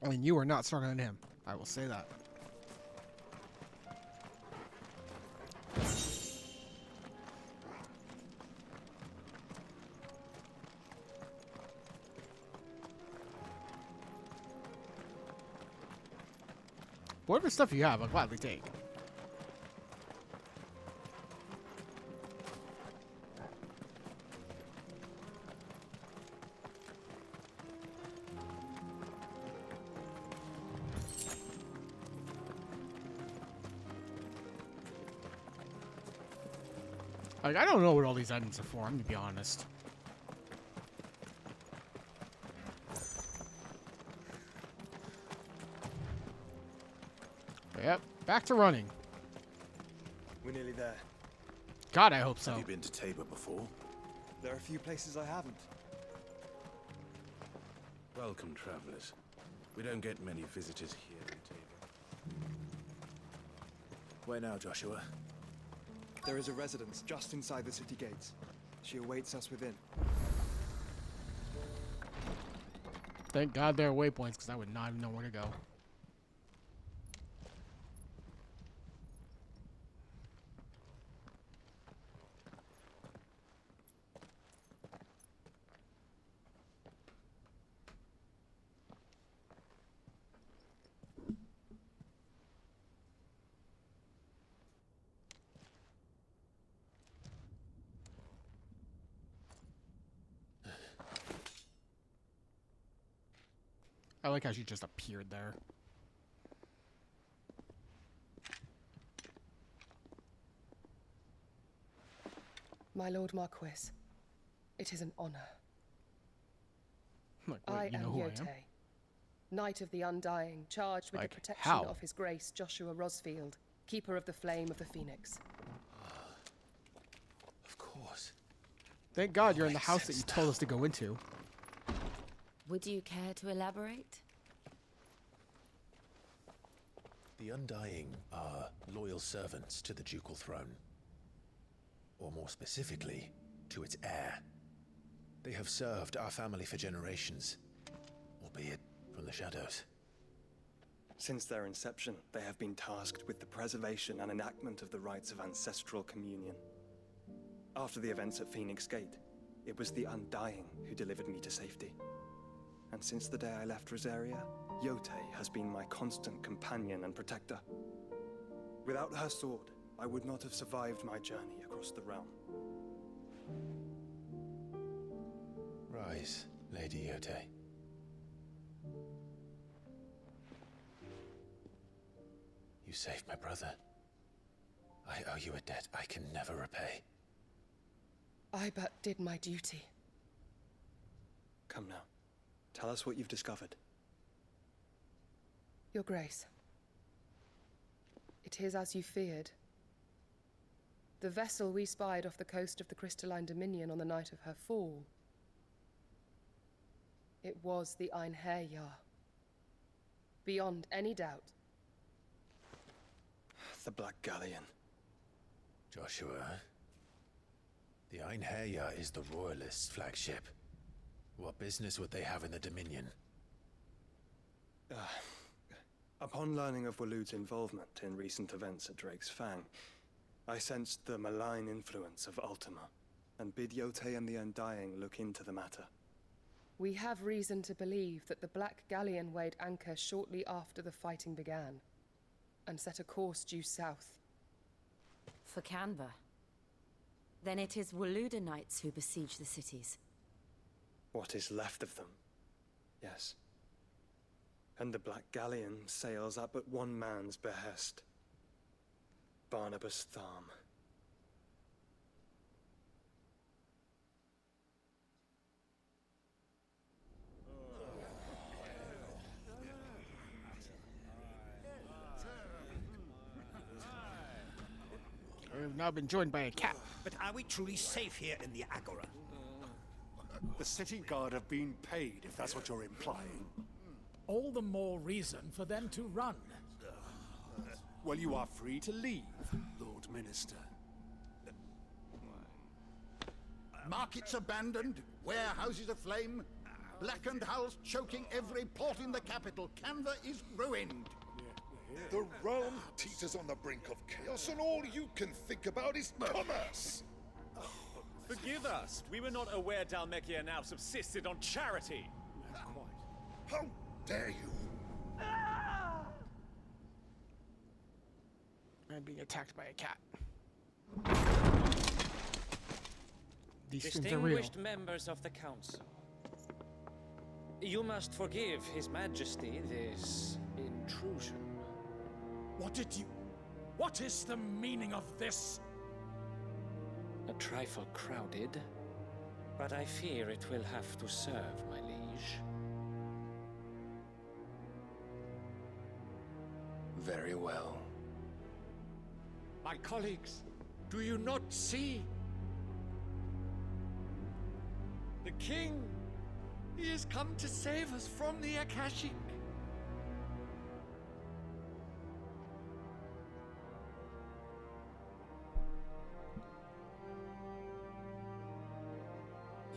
I mean, you are not stronger than him. I will say that. Whatever stuff you have, I'll gladly take. Like, I don't know what all these items are for, I'm gonna be honest. Yep, back to running. We're nearly there. God, I hope so. Have you been to Tabor before? There are a few places I haven't. Welcome, travelers. We don't get many visitors here in Tabor. Where now, Joshua? There is a residence just inside the city gates. She awaits us within. Thank God there are waypoints, because I would not even know where to go. I like how she just appeared there. My Lord Marquis, it is an honor. Like, I wait, you am know who I am? Yote, Knight of the Undying, charged with Like, the protection how? of His Grace Joshua Rosfield, Keeper of the Flame of the Phoenix. Of course. Thank God you're in the Makes house that you sense told now. us to go into. Would you care to elaborate? The Undying are loyal servants to the ducal throne. Or more specifically, to its heir. They have served our family for generations, albeit from the shadows. Since their inception, they have been tasked with the preservation and enactment of the rites of ancestral communion. After the events at Phoenix Gate, it was the Undying who delivered me to safety. And since the day I left Rosaria, Yote has been my constant companion and protector. Without her sword, I would not have survived my journey across the realm. Rise, Lady Yote. You saved my brother. I owe you a debt I can never repay. I but did my duty. Come now, tell us what you've discovered. Your Grace, it is as you feared. The vessel we spied off the coast of the Crystalline Dominion on the night of her fall. It was the Einherjar. Beyond any doubt. The Black Galleon. Joshua, the Einherjar is the Royalists' flagship. What business would they have in the Dominion? Upon learning of Waloed's involvement in recent events at Drake's Fang, I sensed the malign influence of Ultima, and bid Yote and the Undying look into the matter. We have reason to believe that the Black Galleon weighed anchor shortly after the fighting began, and set a course due south. For Canva. Then it is Waloeda Knights who besiege the cities. What is left of them, yes. And the Black Galleon sails at but one man's behest. Barnabas Tharm. We've now been joined by a cat. But are we truly safe here in the Agora? The city guard have been paid, if that's what you're implying. All the more reason for them to run. Well, you are free to leave, Lord Minister. Markets abandoned, warehouses aflame. blackened hulls choking every port in the capital. Canva is ruined. The realm teeters on the brink of chaos, and all you can think about is commerce. Forgive us. We were not aware Dhalmekia now subsisted on charity. How dare you? I'm being attacked by a cat. These things are real. Distinguished members of the council, you must forgive His Majesty this intrusion. What is the meaning of this? A trifle crowded, but I fear it will have to serve, my liege. Very well. My colleagues, do you not see? The king, he has come to save us from the Akashic.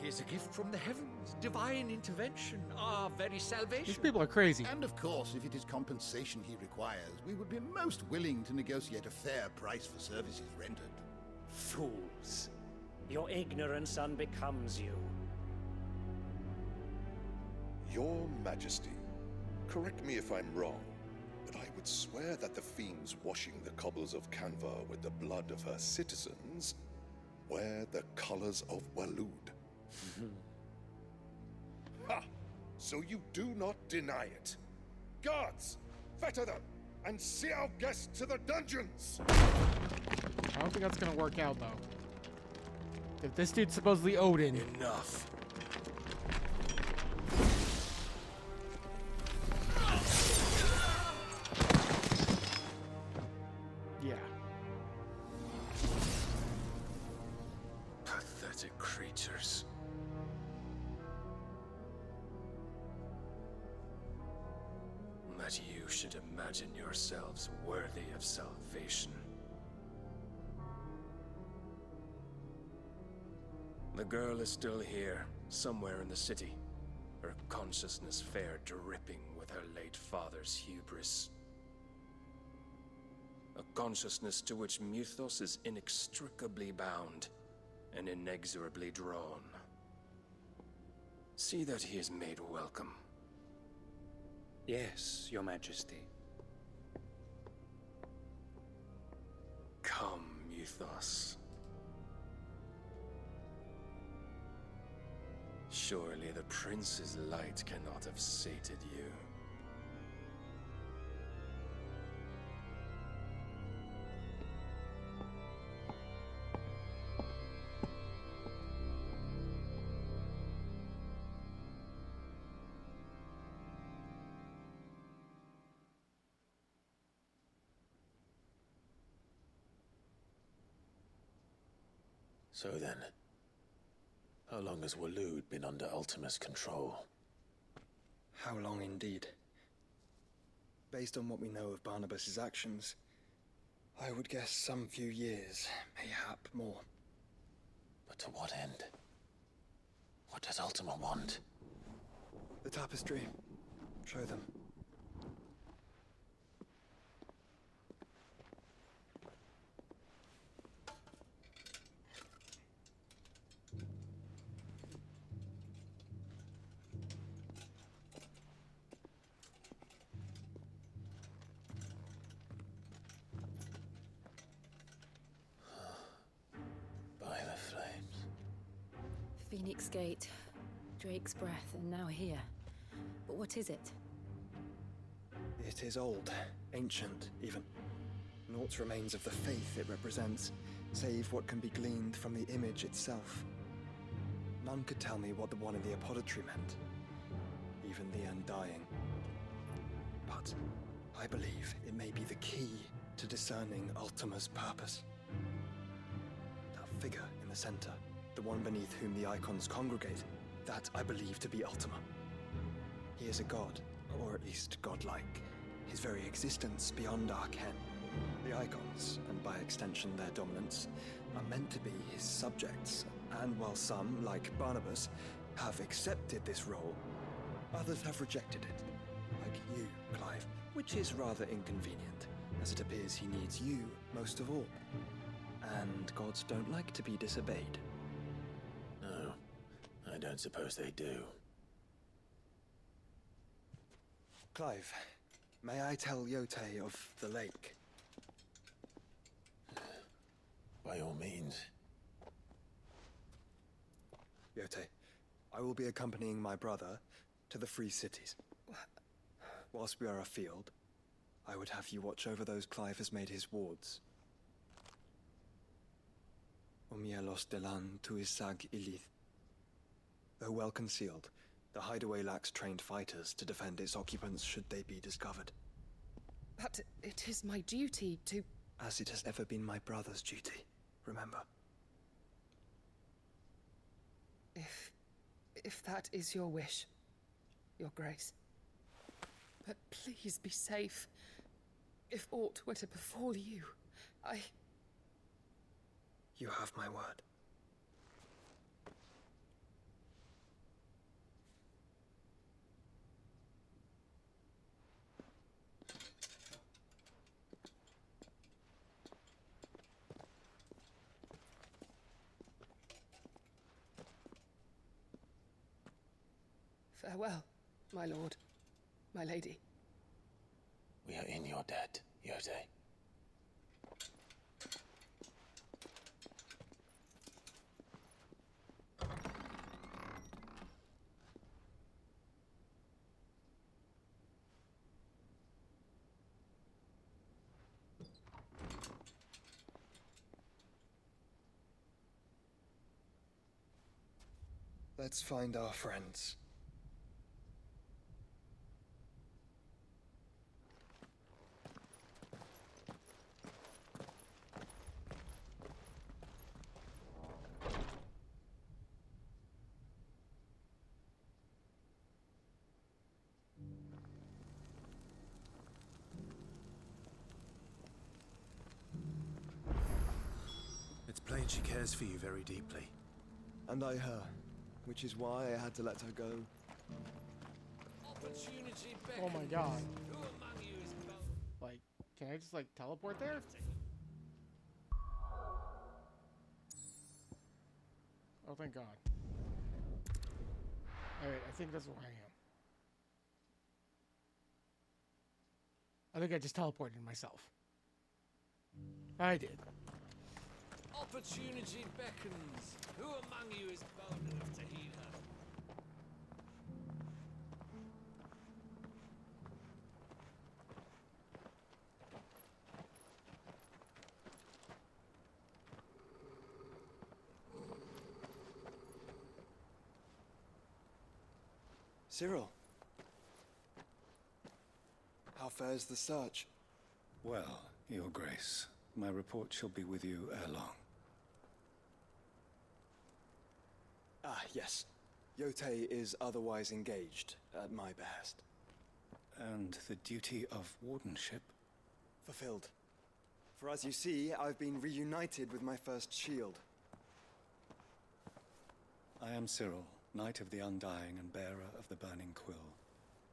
He is a gift from the heavens, divine intervention, our very salvation. These people are crazy. And of course, if it is compensation he requires, we would be most willing to negotiate a fair price for services rendered. Fools. Your ignorance unbecomes you. Your Majesty, correct me if I'm wrong, but I would swear that the fiends washing the cobbles of Canva with the blood of her citizens wear the colors of Waloed. Ha! So you do not deny it. Guards, fetter them, and see our guests to the dungeons! I don't think that's gonna work out, though. If this dude's supposedly Odin... Enough. Yeah. Pathetic creatures. That you should imagine yourselves worthy of salvation. The girl is still here, somewhere in the city. Her consciousness fair dripping with her late father's hubris. A consciousness to which Mythos is inextricably bound and inexorably drawn. See that he is made welcome. Yes, Your Majesty. Come, Mythos. Surely the prince's light cannot have sated you. So then, how long has Waloed been under Ultima's control? How long indeed? Based on what we know of Barnabas's actions, I would guess some few years, mayhap more. But to what end? What does Ultima want? The tapestry. Show them. Phoenix Gate, Drake's Breath, and now here. But what is it? It is old, ancient, even. Naught remains of the faith it represents, save what can be gleaned from the image itself. None could tell me what the one in the apothecary meant, even the Undying. But I believe it may be the key to discerning Ultima's purpose. That figure in the center, the one beneath whom the icons congregate, that I believe to be Ultima. He is a god, or at least godlike, his very existence beyond our ken. The icons, and by extension their dominance, are meant to be his subjects, and while some, like Barnabas, have accepted this role, Others have rejected it, like you, Clive, which is rather inconvenient, as it appears he needs you most of all. And gods don't like to be disobeyed. No, I don't suppose they do. Clive, may I tell Yotei of the lake? By all means. Yotei, I will be accompanying my brother to the Free Cities. Whilst we are afield, I would have you watch over those Clive has made his wards. Omielos delan tuisag ilith. Though well concealed, the hideaway lacks trained fighters to defend its occupants should they be discovered. But it is my duty to... As it has ever been my brother's duty, remember. If that is your wish, Your Grace. But please be safe. If aught were to befall you, You have my word. Farewell, my lord, my lady. We are in your debt, Yotei. Let's find our friends. It's plain she cares for you very deeply. And I her, which is why I had to let her go. Opportunity Oh my god. Who among you is bold? Like, can I just, like, teleport there? Oh, thank god. Alright, I think that's where I am. I think I just teleported myself. I did. Opportunity beckons. Who among you is bold enough to heed her? Cyril. How fares the search? Well, Your Grace, my report shall be with you ere long. Ah, yes. Yotei is otherwise engaged, at my behest. And the duty of wardenship? Fulfilled. For as you see, I've been reunited with my first shield. I am Cyril, Knight of the Undying and bearer of the Burning Quill,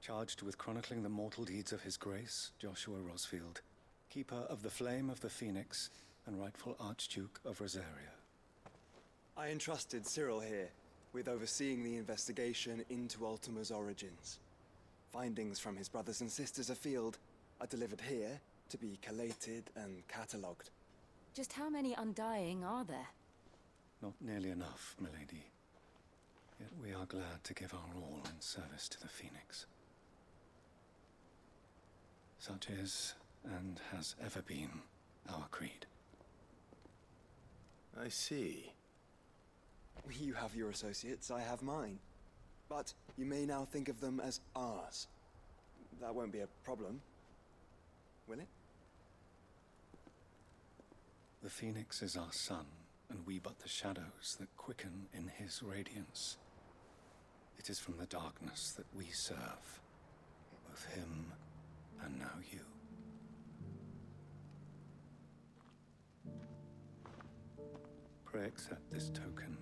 charged with chronicling the mortal deeds of His Grace, Joshua Rosfield, keeper of the Flame of the Phoenix and rightful Archduke of Rosaria. I entrusted Cyril here with overseeing the investigation into Ultima's origins. Findings from his brothers and sisters afield are delivered here to be collated and catalogued. Just how many Undying are there? Not nearly enough, milady. Yet we are glad to give our all in service to the Phoenix. Such is, and has ever been, our creed. I see. You have your associates, I have mine. But you may now think of them as ours. That won't be a problem, will it? The Phoenix is our sun, and we but the shadows that quicken in his radiance. It is from the darkness that we serve, both him and now you. Pray accept this token.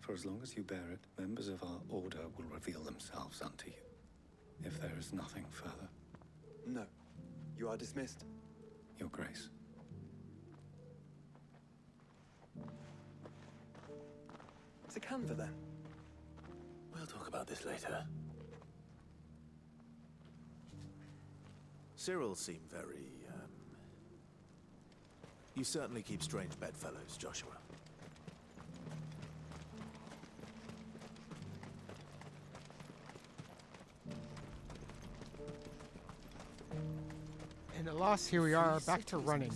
For as long as you bear it, members of our order will reveal themselves unto you. If there is nothing further. No. You are dismissed. Your Grace. To Canva, then? We'll talk about this later. Cyril seemed very, You certainly keep strange bedfellows, Joshua. And at last, here we are, back to running.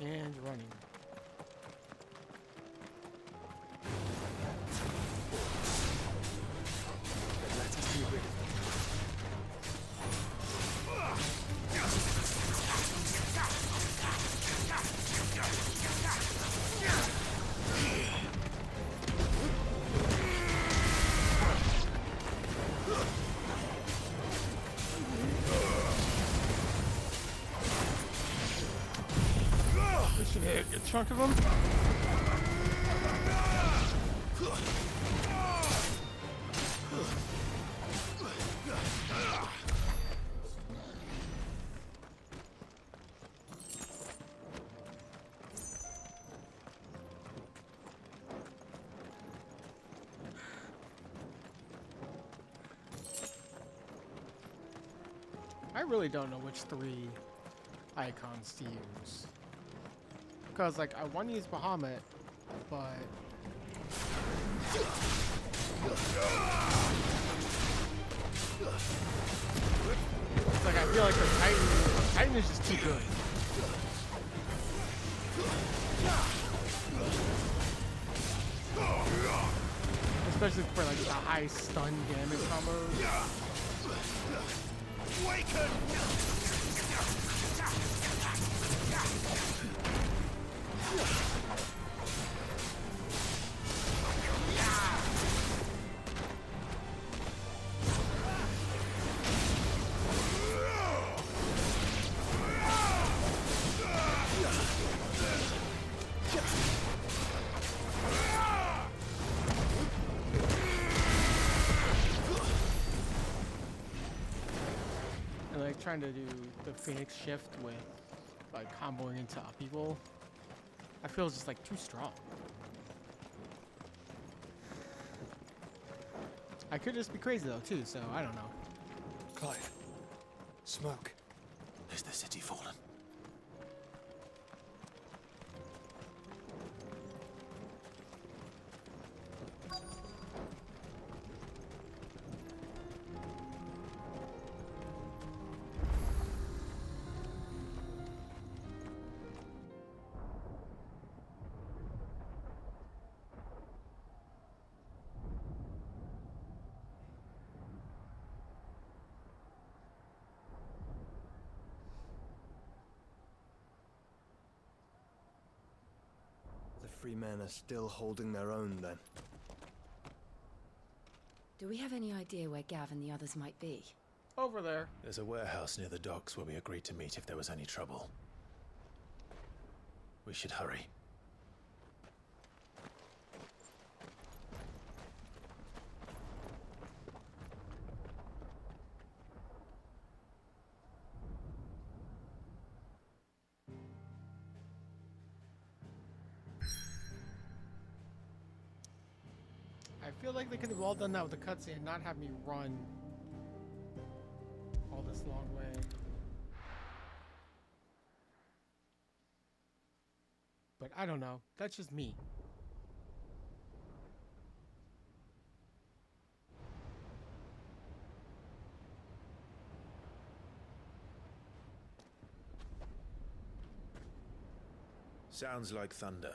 And running. Let us be rid of them. We should hit a chunk of them. I really don't know which 3 icons to use. Because, like, I want to use Bahamut, but... It's like, I feel like the Titan is just too good. Especially for, like, the high stun damage combos. Awaken! And like trying to do the Phoenix shift with like comboing into upheaval, I feel it's just like too strong. I could just be crazy though too, so I don't know. Clive. Smoke. Is the city fallen? The free men are still holding their own, then. Do we have any idea where Gav and the others might be? Over there. There's a warehouse near the docks where we agreed to meet if there was any trouble. We should hurry. I feel like they could have all done that with the cutscene and not have me run all this long way. But I don't know. That's just me. Sounds like thunder.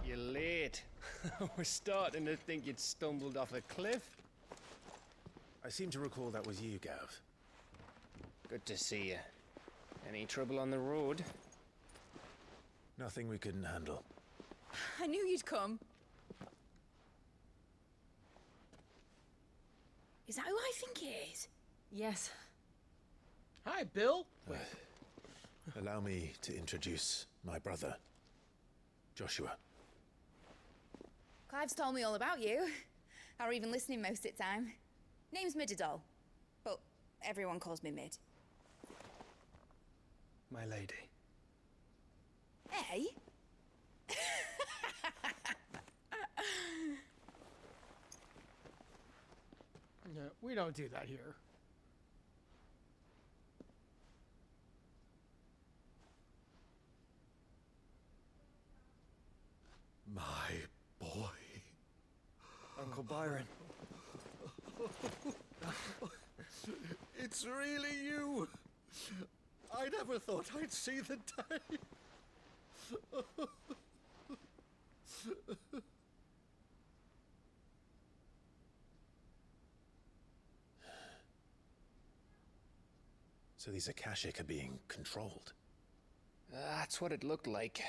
You're late. We're starting to think you'd stumbled off a cliff. I seem to recall that was you, Gav. Good to see you. Any trouble on the road? Nothing we couldn't handle. I knew you'd come. Is that who I think it is? Yes. Hi, Bill. Wait. Allow me to introduce my brother, Joshua. Clive's told me all about you. Or even listening most of the time. Name's Midadol, but everyone calls me Mid. My lady. Hey? No, we don't do that here. My boy. Uncle Byron. It's really you. I never thought I'd see the day. So these Akashic are being controlled? That's what it looked like.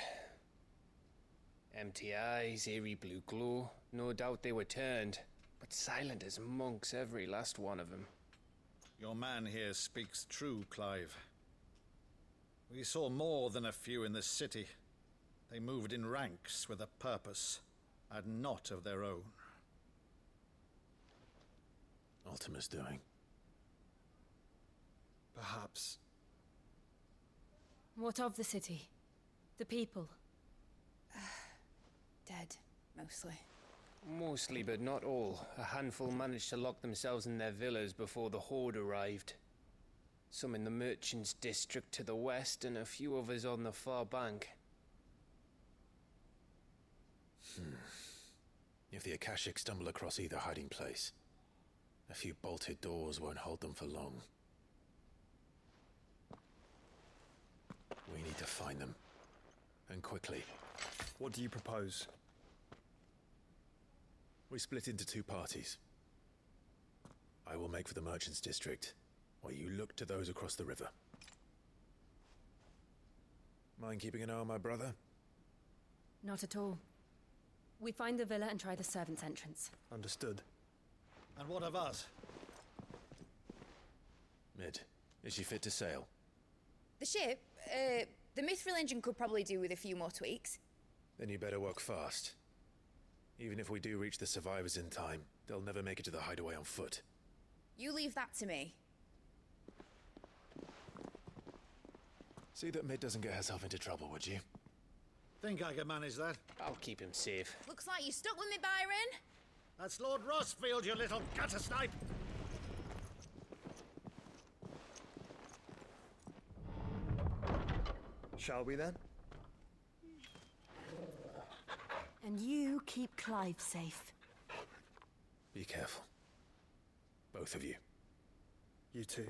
Empty eyes, eerie blue glow. No doubt they were turned, but silent as monks, every last one of them. Your man here speaks true, Clive. We saw more than a few in the city. They moved in ranks with a purpose, and not of their own. Ultima's doing. Perhaps. What of the city? The people? Dead, mostly. Mostly, but not all. A handful managed to lock themselves in their villas before the Horde arrived. Some in the Merchants' District to the west, and a few others on the far bank. If the Akashic stumble across either hiding place, a few bolted doors won't hold them for long. We need to find them. And quickly. What do you propose? We split into two parties. I will make for the Merchants' District, while you look to those across the river. Mind keeping an eye on my brother? Not at all. We find the villa and try the servants' entrance. Understood. And what of us? Mid, is she fit to sail? The ship, the Mithril engine could probably do with a few more tweaks. Then you better work fast. Even if we do reach the survivors in time, they'll never make it to the hideaway on foot. You leave that to me. See that Mid doesn't get herself into trouble, would you? Think I can manage that? I'll keep him safe. Looks like you stuck with me, Byron. That's Lord Rossfield, you little gutter snipe! Shall we then? And you keep Clive safe. Be careful. Both of you. You too.